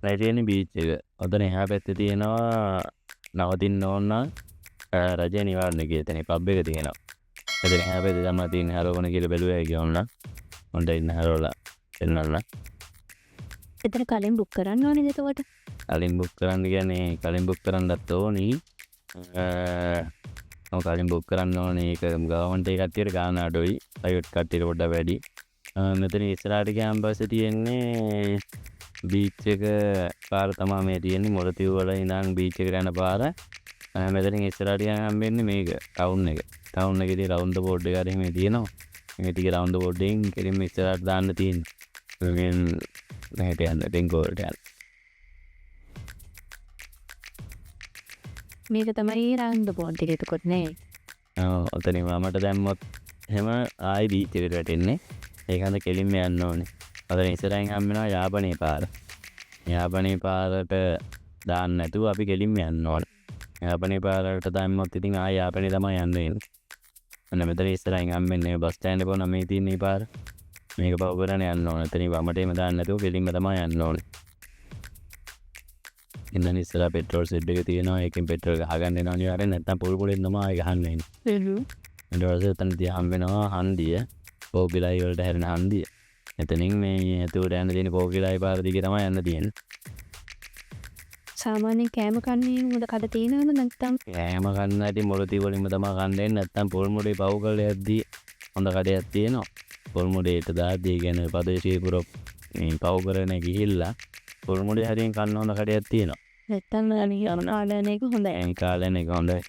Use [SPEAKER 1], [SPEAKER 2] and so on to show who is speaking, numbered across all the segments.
[SPEAKER 1] රජයනේ beach එක. ඔතන එහා පැත්තේ තියෙනවා නවතින්න ඕන නම් රජය නිවාරණක එතන පබ් එක තියෙනවා. එතන එහා පැත්තේ තමයි තියෙන හරවන කියලා බැලුවා කියනවා. හොඳ ඉන්න හරවලා එන්නන්න.
[SPEAKER 2] එතන කලින් බුක් කරන්න ඕනේද එතකොට?
[SPEAKER 1] කලින් බුක් කරන්න කියන්නේ කලින් බුක් කරන්නත් ඕනි. ඔව් කලින් බුක් කරන්න ඕනේ. ඒක ගවර්න්මන්ට් එක කට්ටියට ගාන අඩුයි. ප්‍රයිවට් කට්ටියට පොඩ්ඩක් වැඩි. මෙතන ඉස්සරහට ගියාම පස්සේ තියෙන්නේ බීච් එක පාර තමයි මේ තියෙන්නේ. මොරතිව් වල ඉඳන් බීච් එකට යන පාර. මෙතනින් ඉස්සරහට යන හම්බෙන්නේ මේක ටවුන් එක. ටවුන් එකේදී රවුන්ඩ් බෝඩ් එක හරි මේ තියෙනවා. මේ ටික රවුන්ඩ් බෝඩ් එකෙන් කෙලින්ම ඉස්සරහට දාන්න තියෙන්නේ. මෙන් නැහැට යන්න ඩෙන්ගෝල්ට යන්න.
[SPEAKER 2] මේක තමයි රවුන්ඩ් බෝඩ් එක එතකොට නේ.
[SPEAKER 1] ඔව් ඔතනින් මට දැම්මොත් එහෙම ආයි බීච් එකට වැටෙන්නේ. ඒක හන්ද කෙලින්ම යන්න ඕනේ. අතන ඉස්සරහින් හම් වෙනවා යාපනයේ පාර. යාපනයේ පාරට දාන්න නැතුව අපි කෙලින්ම යන්න ඕනේ. යාපනයේ පාරට දැම්මොත් ඉතින් ආයි යාපනයේ තමයි යන්න වෙන්නේ. අන්න මෙතන ඉස්සරහින් හම් වෙන්නේ බස් ස්ටෑන්ඩ් එක පොන මේ තියෙන මේ පාර. මේක පව කරගෙන යන්න ඕනේ. එතනින් වමටේම දාන්න නැතුව කෙලින්ම තමයි යන්න ඕනේ. ඉන්න ඉස්සරහ පෙට්‍රෝල් සෙට් එක තියෙනවා. ඒකෙන් පෙට්‍රෝල් ගහගන්න වෙනවා අනිවාර්යෙන්. නැත්නම් පොල් පොලෙන් තමයි ආයි ගහන්න වෙන්නේ. ඊට පස්සේ එතන තියා හම් වෙනවා හන්දිය. පෝගිලයි වලට හැරෙන හන්දිය. එතනින් මේ ඇතුළට යන්න තියෙන පෝගිලයි පාර දිගේ තමයි යන්න තියෙන්නේ.
[SPEAKER 2] සාමාන්‍යයෙන් කෑම කන්නේ මොකද කඩ තියෙනවද නැත්නම්?
[SPEAKER 1] කෑම කන්න ඇති මොළතිව් වලින්ම තමයි කන්නේ. නැත්නම් පොල් මුඩේ පව් කරලා යද්දී හොඳ කඩයක් තියෙනවා. පොල් මුඩේට දාද්දී කියන්නේ පදේශීය පුර මේ පව් කරගෙන ගිහිල්ලා පොල් මුඩේ හරියෙන් කන්න හොඳ කඩයක් තියෙනවා.
[SPEAKER 2] නැත්නම් අනිත් ආලන එක හොඳයි.
[SPEAKER 1] ඒ කාලෙන එක හොඳයි.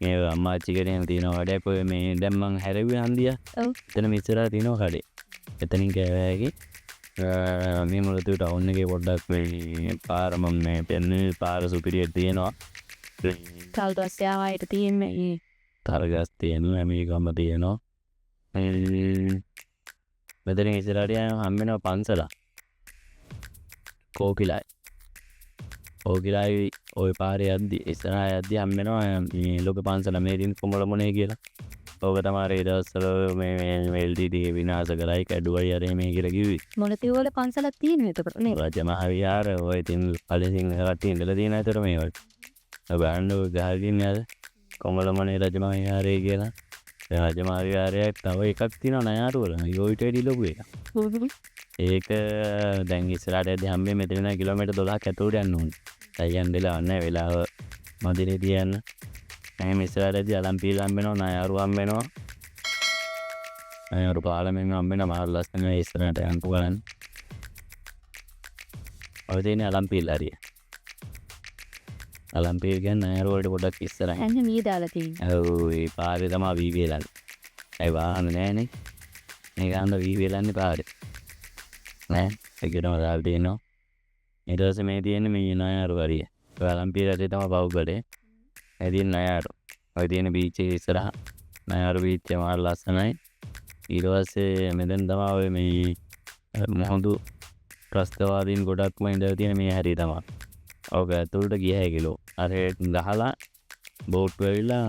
[SPEAKER 1] මේ අම්මාච්චි කෙනෙක් තියෙනවා කඩයක් ඔය මේ දැන් මං හැරෙව්වේ හන්දිය.
[SPEAKER 2] ඔව්.
[SPEAKER 1] එතන ඉස්සරහ තියෙනවා කඩේ. එතනින් කෑවෑගේ මේ මොළතිව් ටවුන් එකේ පොඩ්ඩක් මේ පාර මම මේ පෙන්නේ පාර සුපිරියට තියෙනවා.
[SPEAKER 2] කල්පස්සේ ආයෙත් තියෙන්නේ.
[SPEAKER 1] තරගස් තියෙනවා මේකම තියෙනවා. මෙතනින් ඉස්සරහට යන හම් වෙනවා පන්සල. කෝකිලයි. කෝකිලයි ওই පාරේ යද්දි ඉස්සරහ යද්දි හම් වෙනවා මේ ලොකු පන්සල මේ දින කොමල මොනේ කියලා. ඕක තමයි ඒ දවස්වල මේ LTT විනාශ කරයි කැඩුවයි අර මේ කියලා කිව්වේ.
[SPEAKER 2] මොළතිව් වල පන්සලක් තියෙනවා එතකොට නේ.
[SPEAKER 1] රජමහා විහාර ඔය තින් පළසිංහ කට්ටිය ඉඳලා තියෙන අතර මේ වල. බලන්න ඔය ගහගෙන යද කොමලමනේ රජමහා විහාරය කියලා. ඒ රජමහා විහාරයක් තව එකක් තියෙනවා නයාරු වල. ඊට වැඩි ලොකු එකක්. ඒක දැන් ඉස්සරහට යද්දි හම්බෙන්නේ මෙතන ඉඳන් කිලෝමීටර් 12ක් ඇතුළට යන්න ඕනේ. දැන් වෙලා නැහැ වෙලාව මදිනේ තියන්න. එහෙනම් ඉස්සරහටදී අලම්පියල හම්බ වෙනවා නයාරු හම්බ වෙනවා. නයාරු පාලමෙන් හම්බ වෙනවා මාර ලස්සන ඉස්සරහට යන්න පුළුවන්. ඔය තියෙන අලම්පියල හරිය. අලම්පියල කියන්නේ නයාරු වලට පොඩ්ඩක් ඉස්සරහින්.
[SPEAKER 2] එන්න මේ දාලා තියෙන්නේ.
[SPEAKER 1] ඔව් ඒ පාරේ තමයි වීවිලන්නේ. ඒ වාහන නැහනේ. මේ ගාන වීවිලන්නේ පාරේ. නෑ ඒකටම දාලා තියෙනවා. ඊට පස්සේ මේ තියෙන්නේ මේ නයාරු හරිය. ඔය අලම්පියල හරිය තමයි පවුගලේ. ඇදින් නයාරු. ඔය තියෙන බීච් එකේ ඉස්සරහ නයාරු බීච් එක මාර ලස්සනයි. ඊට පස්සේ මෙතෙන් තමයි ඔය මේ මොහොඳු ප්‍රස්තවාදීන් ගොඩක්ම ඉඳලා තියෙන මේ හැටි තමයි. ඔක ඇතුළට ගිය හැකිලෝ. අර ගහලා බෝට් වෙවිලා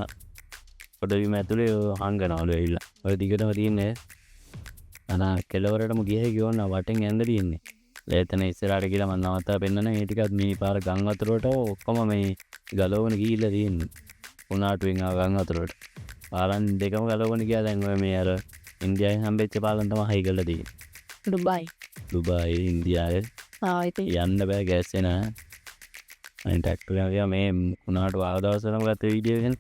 [SPEAKER 1] පොඩවිම ඇතුලේ හංගනවලු ඇවිල්ලා. ඔය දිගටම තියෙන්නේ අනා කෙළවරටම ගිය හැකි ඕන වටෙන් යන්න තියෙන්නේ. එතන ඉස්සරහට ගිහලා මම නවත්තා පෙන්නන මේ ටිකත් මේ පාර ගම් වතුරට ඔක්කොම මේ ගලවගෙන ගිහිල්ලා තියෙන්නේ. උනාටුවෙන් ආව ගම් වතුරට. පාරන් දෙකම ගලවගෙන ගියා දැන් ඔය මේ අර ඉන්දියාවෙන් හම්බෙච්ච පාලම් තමයි හයි කරලා තියෙන්නේ.
[SPEAKER 2] ඩුබායි.
[SPEAKER 1] ඩුබායි ඉන්දියාවේ
[SPEAKER 2] ඉතින්
[SPEAKER 1] යන්න බෑ ගෑස් එන. අනිත් ටැක්ටර් එක මේ උනාටු ආව දවසටම ගත්ත වීඩියෝ එක.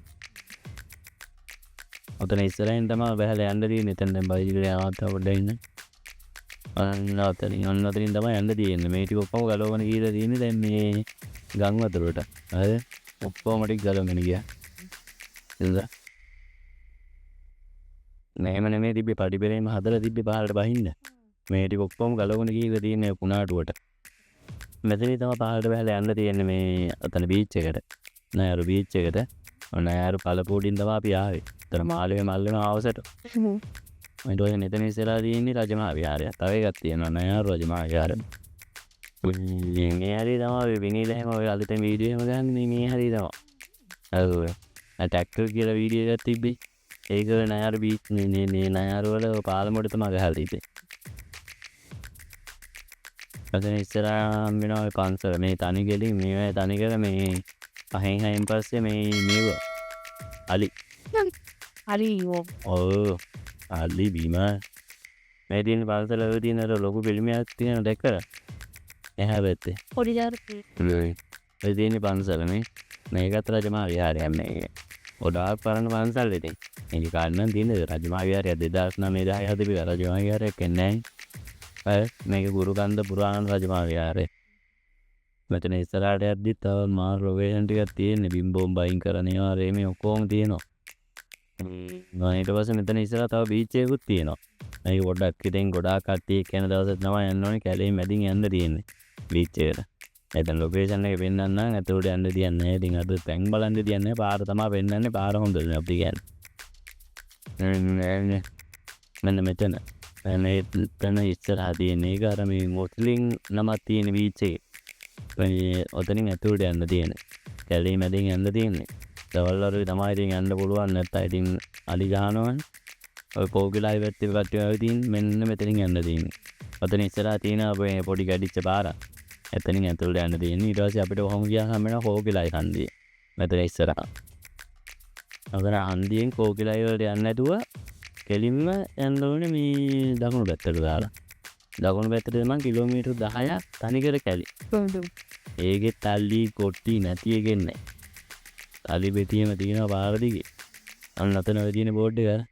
[SPEAKER 1] ඔතන ඉස්සරහින් තමයි බහලා යන්න තියෙන්නේ. එතන දැන් බයිසිකල් යනවා පොඩ්ඩක් ඉන්න. අතනින් තමයි යන්න තියෙන්නේ. මේ ටික ඔක්කොම ගලවගෙන ගිහලා තියෙන්නේ දැන් මේ ගම් වතුරට. හරිද? ඔක්කොම ටික ගලවගෙන ගියා. ඉතින් නෑම නෙමෙයි තිබ්බේ පඩිපෙරේම හදලා තිබ්බේ පහළට බහින්න. මේ ටික ඔක්කොම ගලවගෙන ගිහලා තියෙන්නේ කුණාටුවට. මෙතනින් තමයි පහළට බහලා යන්න තියෙන්නේ මේ අතන බීච් එකට. නයාරු බීච් එකට. නයාරු පළපුඩින් තමයි අපි ආවේ. ඒතර මාළුවේ මල්ලෙම ආවසට. මම ඔය මෙතන ඉස්සරහා තියෙන්නේ රජමහා විහාරය. තව එකක් තියෙනවා නයාරු රජමහා විහාරය. මේ හරිය තමයි විනිල හැම ඔය අලුතෙන් වීඩියෝ එකම ගන්න මේ හරිය තමයි. අර ටැක්ටර් කියලා වීඩියෝ එකක් තිබ්බේ. ඒක නයාරු බීච් නේ නයාරු වල පාලමුවට තමයි ගහලා තිබ්බේ. මෙතන ඉස්සරහා හම්බෙනවා ඔය පන්සල. මේ තනි ගෙලින් මේ තනි කර මේ පහෙන් පස්සේ මේ මේව අලි.
[SPEAKER 2] හරි ඕ
[SPEAKER 1] ඔව් අලි බීම. මේ තියෙන පන්සල වල තියෙන අර ලොකු පිළිමයක් තියෙන දැක්කද? එහා පැත්තේ.
[SPEAKER 2] පොඩි දාර
[SPEAKER 1] ඔය තියෙන පන්සල මේකත් රජමහා විහාරයක් මේක. ගොඩාක් පරණ පන්සල් ඉතින්. ඉනි කාලේ තියෙන රජමහා විහාරය 2009 10 හදපු රජමහා විහාරයක් එන්නේ නැහැ. මේක ගුරුකන්ද පුරාණ රජමහා විහාරය. මෙතන ඉස්සරහට යද්දි තව මා ලොකේෂන් ටිකක් තියෙන්නේ. බිම්බෝම් බයින් කරන ඒවා මේ ඔක්කොම තියෙනවා. ඊට පස්සේ මෙතන ඉස්සරහ තව බීච් එකකුත් තියෙනවා. මේක පොඩ්ඩක් ඉතින් ගොඩාක් කට්ටිය කියන දවසට තමයි යන්න ඕනේ. කැලේ මැදින් යන්න තියෙන්නේ බීච් එකට. එතන ලොකේෂන් එක පෙන්නන්න නම් ඇතුළට යන්න තියන්නේ නැහැ. ඉතින් අද තැන් බලන්න තියන්නේ නැහැ. පාර තමයි පෙන්නන්නේ. පාර හොඳද අපි කියන්නේ. මෙන්න මෙතන. මෙතන ඉස්සරහ තියෙන එක අර මේ මොස්ලිම් නමක් තියෙන බීච් එකේ. මේ ඔතනින් ඇතුළට යන්න තියෙන්නේ. කැලේ මැදින් යන්න තියෙන්නේ. දවල් වල තමයි ඉතින් යන්න පුළුවන්. නැත්නම් ඉතින් අලි ගහනවනේ. ඔය කෝකිලයි පැත්තේ කට්ටිය තියෙන මෙන්න මෙතනින් යන්න තියෙන්නේ. ඔතන ඉස්සරහ තියෙන අපේ පොඩි ගැඩිච්ච පාර. එතනින් ඇතුළට යන්න තියෙන්නේ. ඊට පස්සේ අපිට කොහොම ගියාම වෙනවා කෝකිලයි හන්දිය. මෙතන ඉස්සරහ. අතන හන්දියෙන් කෝකිලයි වලට යන්න නැතුව කෙලින්ම යන්න ඕනේ මේ දකුණු පැත්තට දාලා. දකුණු පැත්තට නම් කිලෝමීටර් 10ක් තනිකර කැලි. ඒකේ තල්ලි කොට්ටි නැති එකෙන්නේ. තලි බෙතියම තියෙනවා පාර දිගේ. අන්න අතන ඔය තියෙන බෝඩ් එක.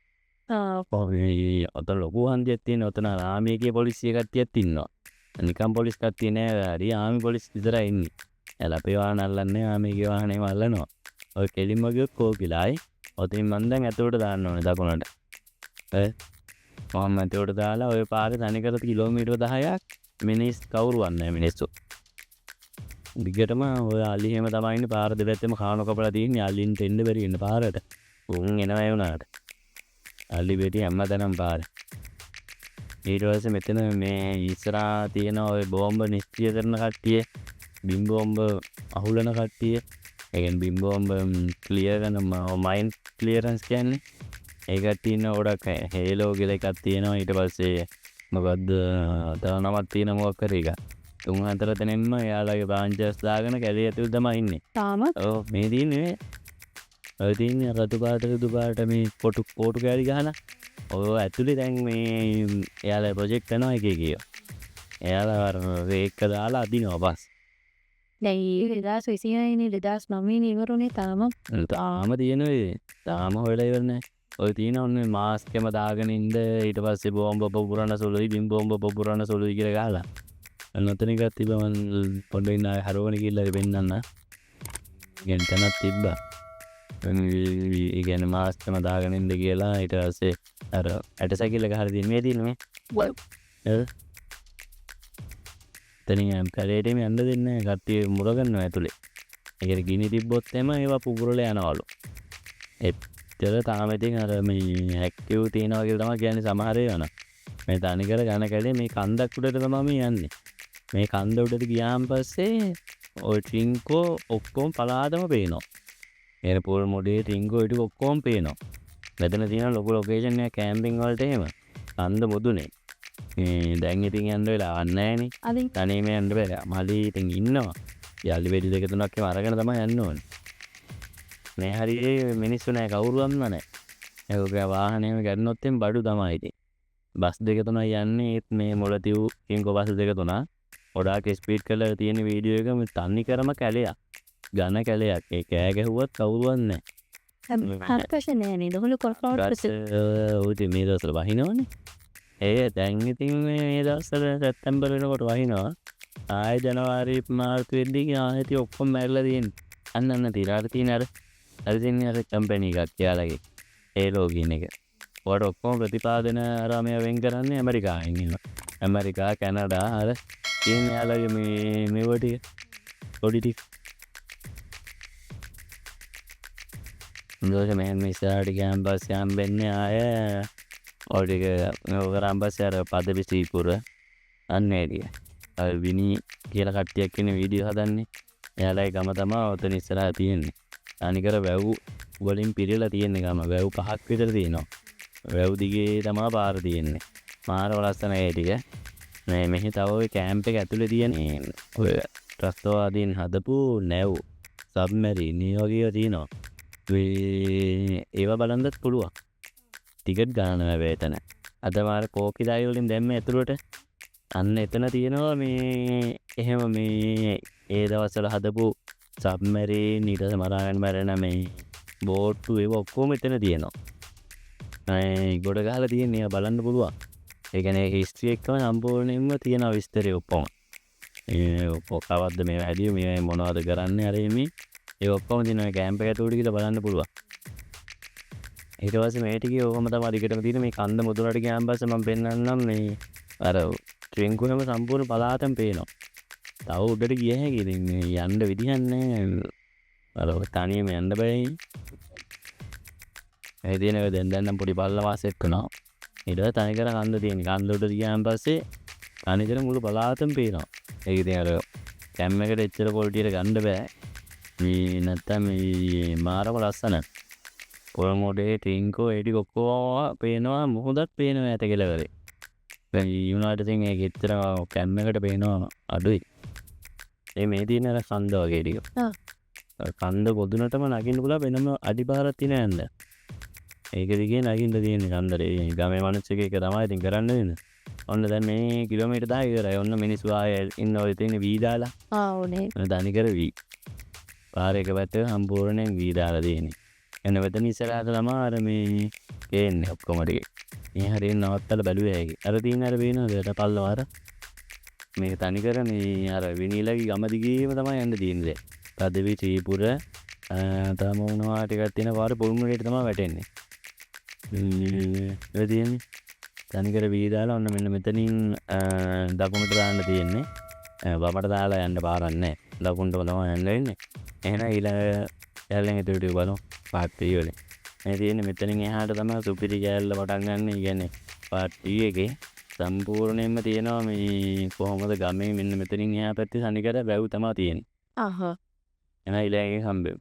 [SPEAKER 1] ඔතන ලොකු හන්දියක් තියෙනවා. ඔතන රාමේගේ පොලිසිය කට්ටියක් ඉන්නවා. නිකම් පොලිස් කට්ටිය නෑ. හරි ආමි පොලිස් විතරයි ඉන්නේ. එයාලා අපේ වාහන අල්ලන්නේ ආමේගේ වාහනේම අල්ලනවා. ඔය කෙලින්ම ගියොත් කෝකිලයි. ඔතින් මන් දැන් ඇතුළට දාන්න ඕනේ දකුණට. මම ඇතුළට දාලා ඔය පාරේ තනිකර කිලෝමීටර් 10ක් මිනිස් කවුරුවත් නැහැ මිනිස්සු. දිගටම ඔය අලි හැම තමයි ඉන්නේ පාර දෙපැත්තෙම කාණු කපලා තියෙන්නේ. අලින්ට එන්න බැරි වෙන පාරට. උන් එනවා ඒ වුණාට. අලි බෙටි හැමතැනම පාර. ඊට පස්සේ මෙතන මේ ඉස්සරහා තියෙන ඔය බෝම්බ නිෂ්ක්‍රිය කරන කට්ටිය, බිම් බෝම්බ අහුලන කට්ටිය, ඒ කියන්නේ බිම් බෝම්බ ක්ලියර් කරන මයින් ක්ලියරන්ස් කියන්නේ. ඒ කට්ටිය ඉන්න ගොඩක් හේලෝ කියලා එකක් තියෙනවා. ඊට පස්සේ මොකද්ද තව නමක් තියෙන මොකක් හරි එකක්. 3-4 දෙනෙක්ම එයාලගේ බ්‍රාන්චස් දාගෙන කැලේ ඇතුළේ තමයි ඉන්නේ.
[SPEAKER 2] තාමත්
[SPEAKER 1] ඔව් මේ තියෙන්නේ ඔය තියෙන්නේ රතු පාට මේ පොටු කැලි ගහලා. ඔය ඇතුලේ දැන් මේ එයාලා ප්‍රොජෙක්ට් කරනවා එක එක ඒවා. එයාලා රේක් දාලා අදිනවා බස්.
[SPEAKER 2] දැන් 2029 නේ 2009 නේ ඉවරුනේ තාම
[SPEAKER 1] තියෙන ඔය. තාම හොයලා ඉවර නැහැ. ඔය තියෙන ඔන්නේ මාස්ක් එකම දාගෙන ඉන්න ඊට පස්සේ බෝම්බ පොපුරන සුළුයි බිම් බෝම්බ පොපුරන සුළුයි කියලා ගහලා. අන්නතන එකක් තිබ්බා මම පොඩ්ඩක් ඉන්න හරවන කියලා පෙන්නන්න. ගෙන් තනක් තිබ්බා. ඒ කියන්නේ මාස්ක් එකම දාගෙන ඉන්න කියලා ඊට පස්සේ අර ඇටසැකිල්ල ගහලා තියෙන මේ තියෙන මේ. තනියම කැලේටම යන්න දෙන්නේ නැහැ. කට්ටිය මුරගන්නවා ඇතුලේ. ඒකට ගිනි තිබ්බොත් එම ඒවා පුපුරලා යනවලු. එච්චර තාම ඉතින් අර මේ ඇක්ටිව් තියනවා කියලා තමයි කියන්නේ සමහර ඒවා. මේ තනිකර ඝන කැලේ මේ කන්දක් උඩට තමයි මේ යන්නේ. මේ කන්ද උඩට ගියාන් පස්සේ ওই ට්‍රින්කෝ ඔක්කොම පලාදම පේනවා. එන පොල් මොඩේ ට්‍රින්කෝ ඊට ඔක්කොම පේනවා. මෙතන තියෙන ලොකු ලොකේෂන් එක කැම්පින් වලට එහෙම කන්ද මුදුනේ. දැන් ඉතින් යන්න වෙලාවක් නැහැ නේ. තනියම යන්න බෑ. මලි ඉතින් ඉන්නවා. යාලි වෙඩි දෙක තුනක් එහෙම අරගෙන තමයි යන්න ඕනේ. මේ හරියේ මිනිස්සු නැහැ කවුරුවක්ම නැහැ. ඒක වාහනේම ගන්නොත් එම් බඩු තමයි ඉතින්. බස් දෙක තුනයි යන්නේ. ඒත් මේ මොළතිව් කින්කෝ බස් දෙක තුනක්. ගොඩාක් ස්පීඩ් කරලා තියෙන වීඩියෝ එක මේ තනි කරම කැලයක්. ඝන කැලයක්. ඒ කෑ ගැහුවත් කවුරුවත් නැහැ.
[SPEAKER 2] හර්කෂ නෑ නේද? හොල කොල්ෆෝට්
[SPEAKER 1] උටි මේ දවස්වල වහිනවනේ. ඒ දැන් ඉතින් මේ දවස්වල සැප්තැම්බර් වෙනකොට වහිනවා. ආයෙ ජනවාරි මාර්තු වෙද්දී ආයෙත් ඔක්කොම මැරලා තියෙන්නේ. අන්න තිරාට තියෙන අර තියෙන අර කම්පැනි එකක් යාලගේ. ඒ ලෝගින් එක. ඔයාට ඔක්කොම ප්‍රතිපාදන ආරාමය වෙන් කරන්නේ ඇමරිකාවෙන් ඉන්නවා. ඇමරිකා කැනඩා අර තියෙන යාලගේ මේ වටි පොඩි ටික ඉන්දෝෂ මෙහෙම ඉස්සරහට ගියාන් පස්සේ හම්බෙන්නේ ආය ඔය ටික කරාන් පස්සේ අර පදවි ශ්‍රීපුර අන්න ඒරිය. අර විනි කියලා කට්ටියක් ඉන්නේ වීඩියෝ හදන්නේ. එයාලයි ගම තමයි ඔතන ඉස්සරහා තියෙන්නේ. අනිකර වැව් වලින් පිරෙලා තියෙන ගම. වැව් 5ක් විතර තියෙනවා. වැව් දිගේ තමයි පාර තියෙන්නේ. මාරව ලස්සන ඒ ටික. මෙහි තව ඔය කෑම්ප් එක ඇතුලේ තියෙන ඔය ත්‍රස්තවාදීන් හදපු නැව් සබ්මැරින් ඒ වගේ තියෙනවා. ඒවා බලන්නත් පුළුවන්. ටිකට් ගන්න හැබැයි එතන. අද මාර කෝකිදායි වලින් දැම්ම ඇතුළට. අන්න එතන තියෙනවා මේ එහෙම මේ ඒ දවස්වල හදපු සබ්මැරින් ඊට පස්සේ මරාගෙන මැරෙන මේ බෝට්ටු ඒව ඔක්කොම එතන තියෙනවා. ගොඩ ගහලා තියෙන ඒවා බලන්න පුළුවන්. ඒ කියන්නේ හිස්ටරි එකම සම්පූර්ණයෙන්ම තියෙන විස්තරය ඔක්කොම. ඒ කවද්ද මේ වැඩි මේ මොනවද කරන්නේ අර එමේ ඒ ඔක්කොම තියෙන ඔය කැම්ප් එක ඇතුළට ගිහලා බලන්න පුළුවන්. ඊට පස්සේ මේ ටිකේ ඕකම තමයි දිගටම තියෙන මේ කන්ද මුදුනට ගියාන් පස්සේ මම පෙන්නන්නම් මේ අර ට්‍රින්කුවම සම්පූර්ණ පළාතම පේනවා. තව උඩට ගිය හැකි ඉතින් මේ යන්න විදිහක් නැහැ. අර තනියම යන්න බෑ. ඒ දින එක දැන් නම් පොඩි බල්ල වාසෙත් කරනවා. ඊට පස්සේ තනිකර කන්ද තියෙන. කන්ද උඩට ගියාන් පස්සේ තනිකර මුළු පළාතම පේනවා. ඒක ඉතින් අර කැම් එකට එච්චර පොල්ටියට ගන්න බෑ. මේ නැත්තම් මේ මාරම ලස්සන. පොල් මොඩේ ටින්කෝ ඒ ටික ඔක්කොම පේනවා මොහොතක් පේනවා ඇත කෙලවරේ. දැන් යුනයිටඩ් ඉතින් ඒක එච්චර කැම් එකට පේනවා අඩුයි. මේ තියෙන අර කන්ද වගේ ටික. කන්ද පොදුනටම නගින්න පුළුවන් වෙනම අඩිපාරක් තියෙන යන්න. ඒක දිගේ නගින්න තියෙන කන්දරේ ගමේ මිනිස්සුක එක තමයි ඉතින් කරන්න වෙන්නේ. ඔන්න දැන් මේ කිලෝමීටර් 10 ඉවරයි. ඔන්න මිනිස්සු ආයේ ඉන්න ඔය තියෙන වී දාලා.
[SPEAKER 2] ඕනේ.
[SPEAKER 1] දනිකර වී. පාරේ එක පැත්තක සම්පූර්ණයෙන් වී දාලා තියෙන්නේ. එන්න වෙතන ඉස්සරහට ළමා අර මේ ගේන්නේ ඔක්කොම ටික. මේ හරියට නවත්තලා බැලුවේ ඇයි. අර තියෙන අර පේනවද පල්ලව අර. මේ තනිකර මේ අර විනීලගේ ගම දිගේම තමයි යන්න තියෙන්නේ. පදවි ත්‍රිපුර තම මොනවා ටිකක් තියෙන පාර පොල්මුලේට තමයි වැටෙන්නේ. ඒ තියෙන්නේ තනිකර වී දාලා ඔන්න මෙන්න මෙතනින් දකුණට දාන්න තියෙන්නේ. වමට දාලා යන්න පාරක් නැහැ. දකුණටම තමයි යන්න වෙන්නේ. එහෙනම් ඊළඟ කැලෙන් එතකොට බලමු පාර්ට් 3 වලින්. මේ තියෙන්නේ මෙතනින් එහාට තමයි සුපිරි කැලල පටන් ගන්න. ඒ කියන්නේ පාර්ට් 3 එකේ සම්පූර්ණයෙන්ම තියෙනවා මේ කොහොමද ගමේ මෙන්න මෙතනින් එහා පැත්තේ සනිකර වැව් තමයි තියෙන්නේ.
[SPEAKER 2] අහහ.
[SPEAKER 1] එහෙනම් ඊළඟ හම්බෙමු.